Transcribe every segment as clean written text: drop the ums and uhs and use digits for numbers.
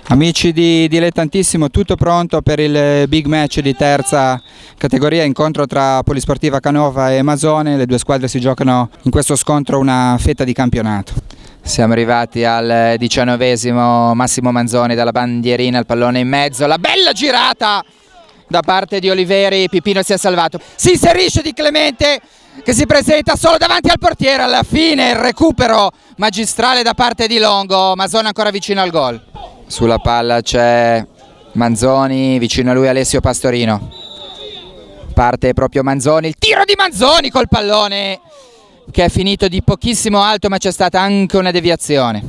Amici di Dilettantissimo, tutto pronto per il big match di terza categoria, incontro tra Polisportiva Canova e Masone. Le due squadre si giocano in questo scontro una fetta di campionato. Siamo arrivati al 19esimo, Massimo Manzoni dalla bandierina, il pallone in mezzo, la bella girata da parte di Oliveri, Pipino si è salvato, si inserisce Di Clemente che si presenta solo davanti al portiere, alla fine il recupero magistrale da parte di Longo, Masone ancora vicino al gol. Sulla palla c'è Manzoni, vicino a lui Alessio Pastorino, parte proprio Manzoni, il tiro di Manzoni col pallone che è finito di pochissimo alto, ma c'è stata anche una deviazione.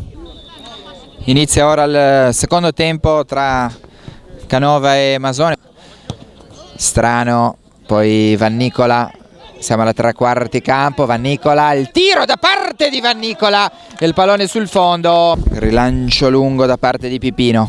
Inizia ora il secondo tempo tra Canova e Masone. Strano, poi Vannicola, siamo alla tre quarti campo, Vannicola, il tiro da parte di Vannicola e il pallone sul fondo, rilancio lungo da parte di Pipino,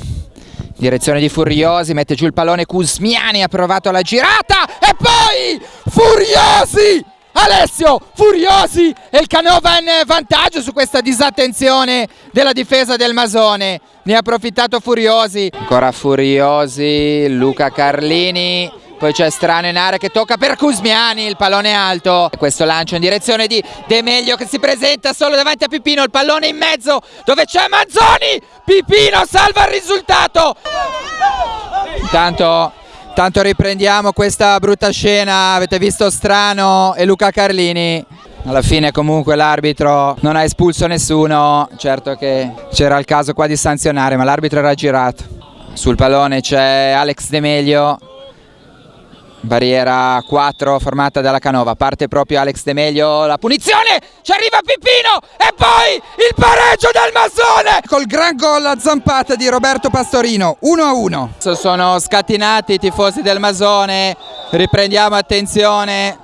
direzione di Furiosi, mette giù il pallone, Cusmiani ha provato la girata e poi Furiosi, Alessio Furiosi e il Canova in vantaggio su questa disattenzione della difesa del Masone, ne ha approfittato Furiosi, ancora Furiosi, Luca Carlini. Poi c'è Strano in area che tocca per Cusmiani, il pallone alto. Questo lancio in direzione di De Meglio che si presenta solo davanti a Pipino, il pallone in mezzo dove c'è Manzoni. Pipino salva il risultato. Intanto riprendiamo questa brutta scena, avete visto Strano e Luca Carlini. Alla fine comunque l'arbitro non ha espulso nessuno, certo che c'era il caso qua di sanzionare, ma l'arbitro era girato. Sul pallone c'è Alex De Meglio. Barriera 4 formata dalla Canova, parte proprio Alex De Meglio, la punizione, ci arriva Pipino e poi il pareggio del Masone col gran gol a zampata di Roberto Pastorino, 1-1. Sono scatenati i tifosi del Masone, riprendiamo attenzione,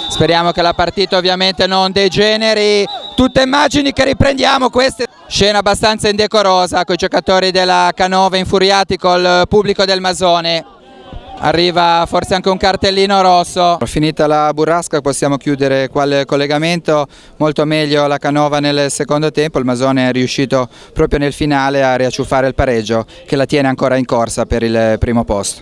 speriamo che la partita ovviamente non degeneri, tutte immagini che riprendiamo queste. Scena abbastanza indecorosa con i giocatori della Canova infuriati col pubblico del Masone. Arriva forse anche un cartellino rosso. Finita la burrasca possiamo chiudere qua il collegamento, molto meglio la Canova nel secondo tempo, il Masone è riuscito proprio nel finale a riacciuffare il pareggio che la tiene ancora in corsa per il primo posto.